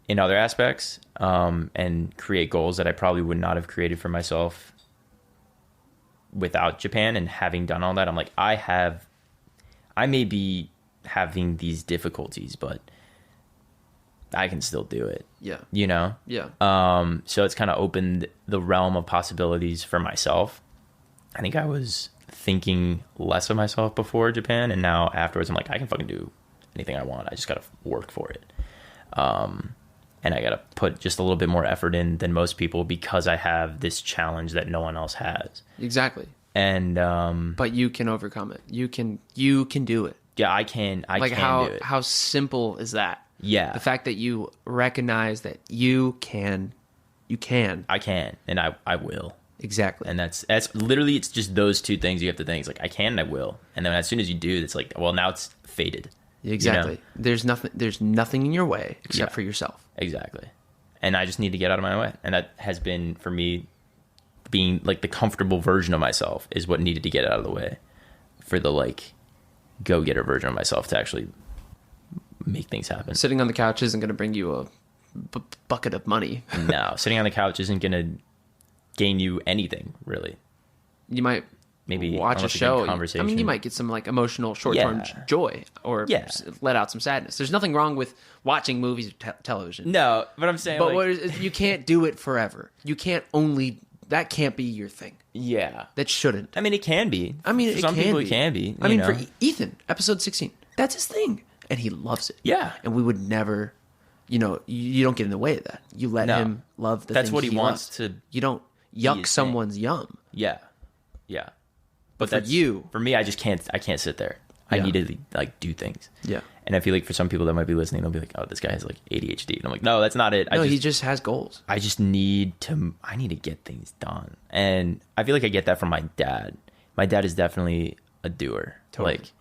in other aspects, and create goals that I probably would not have created for myself without Japan. And having done all that, I'm like, I may be having these difficulties, but I can still do it. Yeah. You know? Yeah. So it's kind of opened the realm of possibilities for myself. I think I was thinking less of myself before Japan, and now afterwards I'm like, I can fucking do anything I want. I just gotta work for it. And I gotta put just a little bit more effort in than most people, because I have this challenge that no one else has. Exactly. And but you can overcome it. You can do it. Yeah, I can do it. How simple is that? Yeah. The fact that you recognize that you can. I can, and I will. Exactly. And that's literally, it's just those two things you have to think. It's like, I can and I will. And then as soon as you do, it's like, well, now it's faded. Exactly. You know? There's nothing in your way except for yourself. Exactly. And I just need to get out of my way. And that has been, for me, being like the comfortable version of myself is what needed to get out of the way for the like go-getter version of myself to actually make things happen. Sitting on the couch isn't going to bring you a bucket of money. No, sitting on the couch isn't going to gain you anything, really. You might maybe watch a show. Conversation. I mean, you might get some like emotional short-term joy, or let out some sadness. There's nothing wrong with watching movies or television. No, but I'm saying, but you can't do it forever. You can't that can't be your thing. Yeah, that shouldn't. I mean, it can be. I mean, for some people it can be. I mean, for Ethan, episode 16, that's his thing, and he loves it. Yeah, and we would never, you don't get in the way of that. You let him love the. That's thing what he wants loves. to. You don't yuck someone's yum. Yeah. But for me, I just can't. I can't sit there. I need to like do things. Yeah. And I feel like for some people that might be listening, they'll be like, "Oh, this guy has like ADHD," and I'm like, "No, that's not it." No, he just has goals. I just need to. I need to get things done, and I feel like I get that from my dad. My dad is definitely a doer. Totally. Like,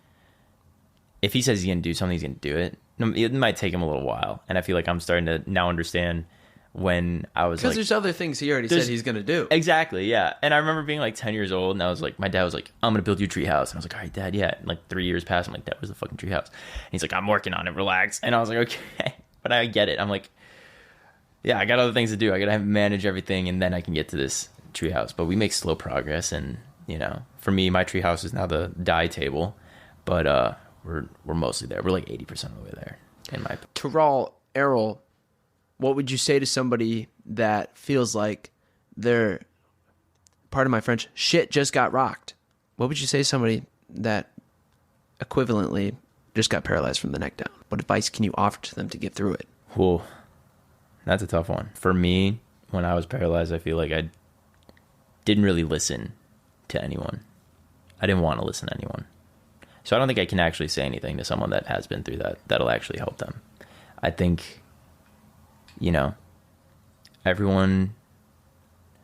if he says he's gonna do something, he's gonna do it. It might take him a little while, and I feel like I'm starting to now understand when I was because like, there's other things he already said he's gonna do. Exactly, yeah. And I remember being like 10 years old, and I was like, my dad was like, "I'm gonna build you a tree house," and I was like, "All right, Dad, yeah." And like 3 years passed, I'm like, "Dad, where's the fucking tree house?" And he's like, "I'm working on it, relax." And I was like, "Okay," but I get it. I'm like, yeah, I got other things to do. I gotta manage everything, and then I can get to this tree house. But we make slow progress, and for me, my tree house is now the die table, but we're mostly there. We're like 80% of the way there. In my Tural Erel, what would you say to somebody that feels like their, pardon my French, shit just got rocked? What would you say to somebody that equivalently just got paralyzed from the neck down? What advice can you offer to them to get through it? Whoa, that's a tough one. For me, when I was paralyzed, I feel like I didn't really listen to anyone. I didn't want to listen to anyone. So I don't think I can actually say anything to someone that has been through that that'll actually help them. I think, everyone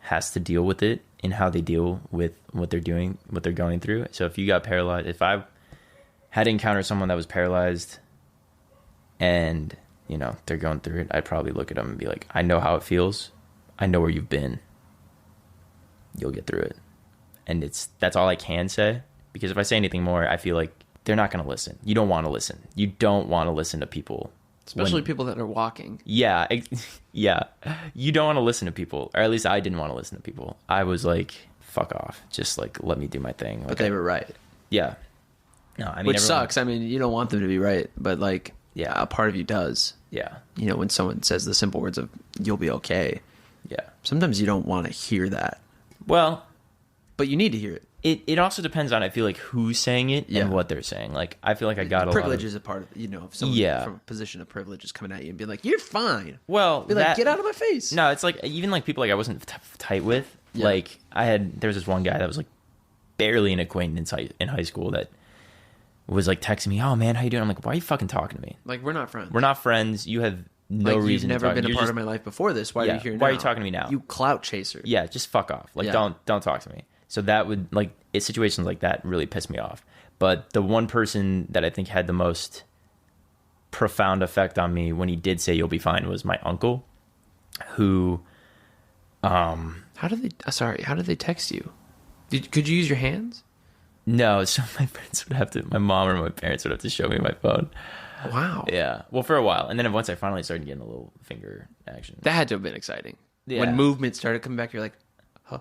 has to deal with it in how they deal with what they're doing, what they're going through. So if you got paralyzed, if I had encountered someone that was paralyzed and, they're going through it, I'd probably look at them and be like, I know how it feels. I know where you've been. You'll get through it. And that's all I can say. Because if I say anything more, I feel like they're not going to listen. You don't want to listen. You don't want to listen to people. Especially people that are walking. Yeah. Yeah. You don't want to listen to people. Or at least I didn't want to listen to people. I was like, fuck off. Just like, let me do my thing. But they were right. Yeah. No, I mean, which sucks. I mean, you don't want them to be right. But like, yeah, a part of you does. Yeah. When someone says the simple words of, "You'll be okay." Yeah. Sometimes you don't want to hear that. Well. But you need to hear it. It also depends on, I feel like, who's saying it and what they're saying. Like, I feel like I got privilege is a part of, if someone from a position of privilege is coming at you and being like, "You're fine." Well, be like, "Get out of my face." No, it's like, even like people like I wasn't tight with. Yeah. Like, there was this one guy that was like barely an acquaintance in high school that was like texting me, "Oh man, how you doing?" I'm like, "Why are you fucking talking to me? Like, we're not friends. We're not friends. You have no Like, reason. You've never to talk. been a You're part just, of my life before this. Why are you here now? Why are you talking to me now? You clout chaser. Yeah, just fuck off. Like, Yeah. don't talk to me." So that would situations like that really piss me off. But the one person that I think had the most profound effect on me when he did say you'll be fine was my uncle, who How did they text you? Could you use your hands? no, so my mom or my parents would have to show me my phone. Wow. Yeah, well, for a while, and then once I finally started getting a little finger action. That had to have been exciting. Yeah. When movement started coming back, you're like, huh.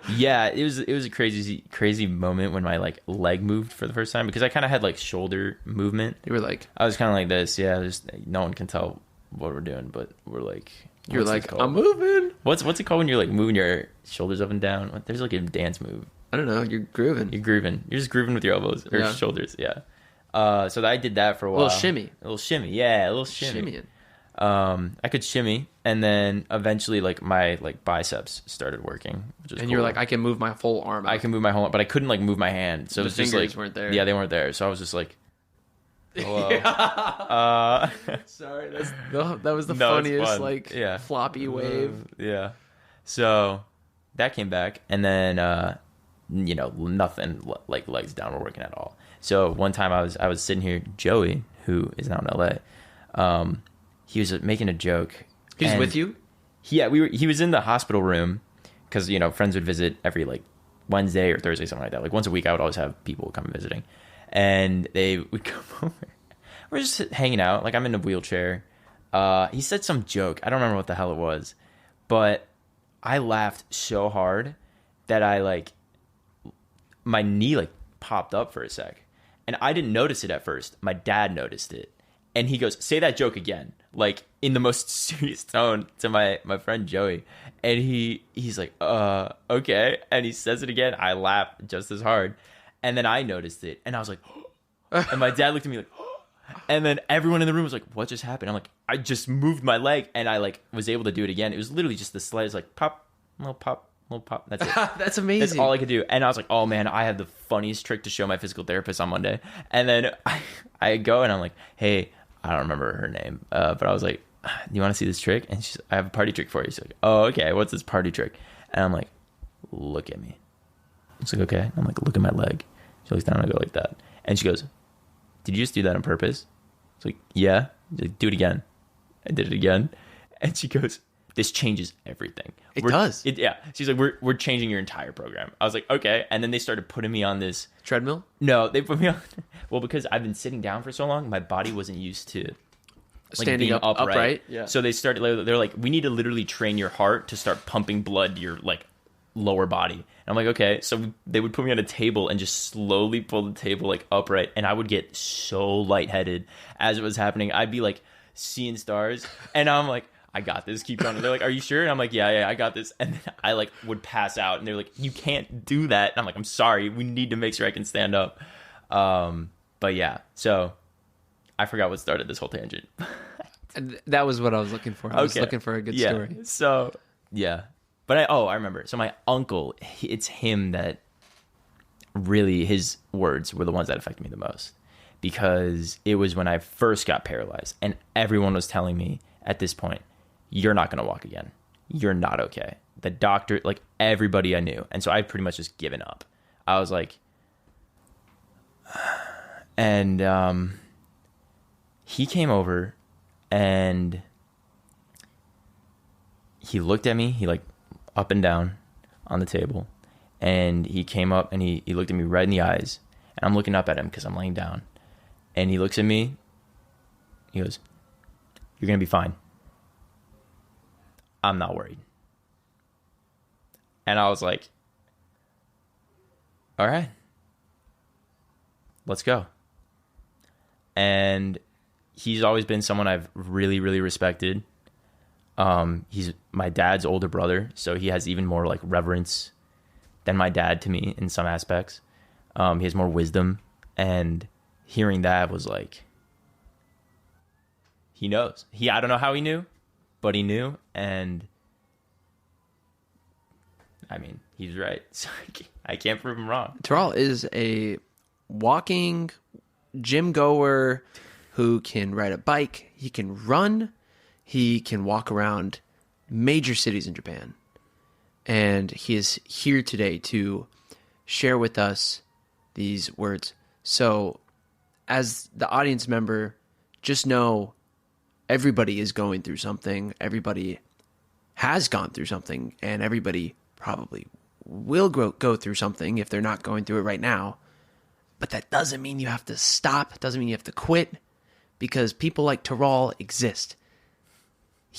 Yeah, it was a crazy moment when my like leg moved for the first time, because I kind of had like shoulder movement. You were like, I was kind of like this. Yeah, just no one can tell what we're doing, but we're like. you're what's like, this called? I'm moving. What's it called when you're like moving your shoulders up and down? There's like a dance move. I don't know. You're grooving. You're grooving. You're just grooving with your elbows or Yeah. shoulders. Yeah. So I did that for a while. A little shimmy. A little shimmy. Yeah, a little shimmy. Shimmying. I could shimmy, and then eventually like my like biceps started working, which is And cool. you're like, I can move my whole arm out. I can move my whole, but I couldn't like move my hand. So it The was just fingers like weren't there. Yeah, they weren't there. So I was just like, hello. Sorry, that was the No, it's funniest fun. like Yeah. floppy wave. Yeah. So that came back, and then nothing like legs down were working at all. So one time I was sitting here, Joey, who is now in LA, he was making a joke. He's and with you? Yeah, he was in the hospital room because friends would visit every like Wednesday or Thursday, something like that. Like once a week, I would always have people come visiting, and they would come over. We're just hanging out. Like I'm in a wheelchair. He said some joke. I don't remember what the hell it was, but I laughed so hard that my knee like popped up for a sec, and I didn't notice it at first. My dad noticed it, and he goes, "Say that joke again," like in the most serious tone to my friend Joey, and he's like, okay," and he says it again. I laughed just as hard, and then I noticed it, and I was like, and my dad looked at me like, and then everyone in the room was like, "What just happened?" I'm like, "I just moved my leg," and I like was able to do it again. It was literally just the slightest like pop, little pop, little pop. That's it. That's amazing. That's all I could do. And I was like, "Oh man, I have the funniest trick to show my physical therapist on Monday." And then I go and I'm like, "Hey," I don't remember her name, but I was like, "Do you want to see this trick?" And I have a party trick for you. She's like, "Oh, okay. What's this party trick?" And I'm like, "Look at me." She's like, "Okay." I'm like, "Look at my leg." She looks down and I go like that. And she goes, "Did you just do that on purpose?" It's like, "Yeah." She's like, "Do it again." I did it again. And she goes, "This changes everything." It does. Yeah. She's like, we're changing your entire program. I was like, okay. And then they started putting me on this. Treadmill? No, they put me on. Well, because I've been sitting down for so long, my body wasn't used to Standing being up upright. Yeah. So they started. They're like, "We need to literally train your heart to start pumping blood to your like lower body." And I'm like, okay. So they would put me on a table and just slowly pull the table like upright, and I would get so lightheaded as it was happening. I'd be like seeing stars, and I'm like, "I got this. Keep going." And they're like, "Are you sure?" And I'm like, yeah, I got this. And then I like would pass out, and they're like, "You can't do that." And I'm like, "I'm sorry. We need to make sure I can stand up." But yeah, so I forgot what started this whole tangent. And that was what I was looking for. I was looking for a good story. So yeah, but I remember. So my uncle, it's him that really, his words were the ones that affected me the most, because it was when I first got paralyzed, and everyone was telling me at this point, "You're not going to walk again. You're not okay." The doctor, like everybody I knew, and so I'd pretty much just given up. I was like, and he came over. And he looked at me, he like up and down on the table, and he came up and he looked at me right in the eyes, and I'm looking up at him because I'm laying down, and he looks at me, he goes, "You're going to be fine. I'm not worried." And I was like, all right, let's go. And he's always been someone I've really, really respected. He's my dad's older brother, so he has even more like reverence than my dad to me in some aspects. He has more wisdom, and hearing that was like, he knows. I don't know how he knew, but he knew, and I mean, he's right. So I can't prove him wrong. Tural is a walking gym goer who can ride a bike. He can run. He can walk around major cities in Japan. And he is here today to share with us these words. So, as the audience member, just know everybody is going through something. Everybody has gone through something, and everybody probably will go through something if they're not going through it right now. But that doesn't mean you have to stop. It doesn't mean you have to quit, because people like Tural exist.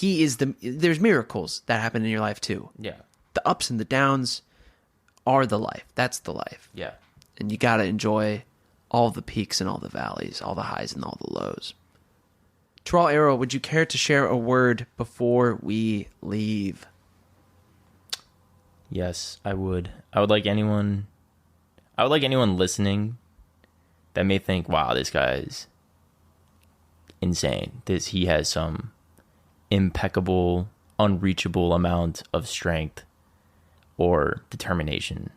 There's miracles that happen in your life too. Yeah. The ups and the downs are the life. That's the life. Yeah. And you got to enjoy all the peaks and all the valleys, all the highs and all the lows. Tural Erel, would you care to share a word before we leave? Yes, I would. I would like anyone listening that may think, wow, this guy's insane. He has some impeccable, unreachable amount of strength or determination.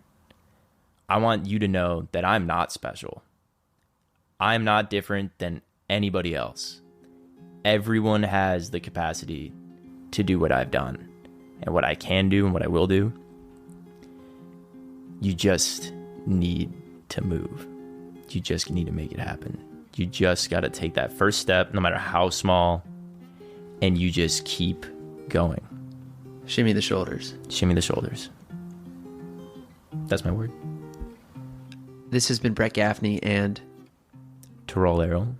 I want you to know that I'm not special. I'm not different than anybody else. Everyone has the capacity to do what I've done and what I can do and what I will do. You just need to move. You just need to make it happen. You just got to take that first step, no matter how small, and you just keep going. Shimmy the shoulders. Shimmy the shoulders. That's my word. This has been Brett Gaffney and Tural Erel.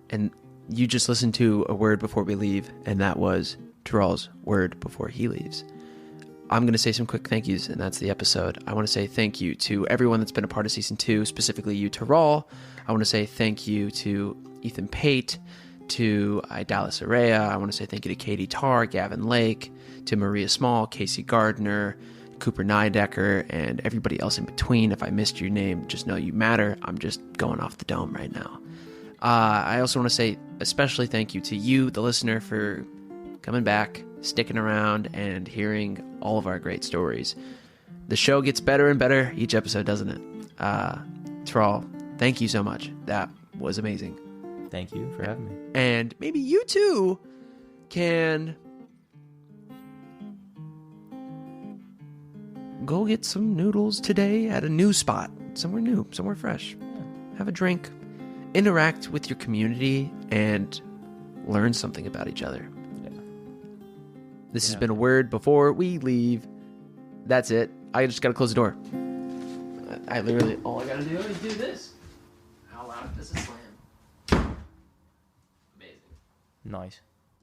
And you just listened to a word before we leave, and that was Tural's word before he leaves. I'm going to say some quick thank yous, and that's the episode. I want to say thank you to everyone that's been a part of Season 2, specifically you, Tural. I want to say thank you to Ethan Pate, to Idalis Araya. I want to say thank you to Katie Tarr, Gavin Lake, to Maria Small, Casey Gardner, Cooper Nydecker, and everybody else in between. If I missed your name, just know you matter. I'm just going off the dome right now. I also want to say especially thank you to you, the listener, for coming back, sticking around, and hearing all of our great stories. The show gets better and better each episode, doesn't it? Tural, thank you so much. That was amazing. Thank you for having me. And maybe you too can go get some noodles today at a new spot, somewhere new, somewhere fresh. Have a drink, interact with your community, and learn something about each other. This has been a word before we leave. That's it. I just got to close the door. I literally, all I got to do is do this. How loud does it slam? Amazing. Nice.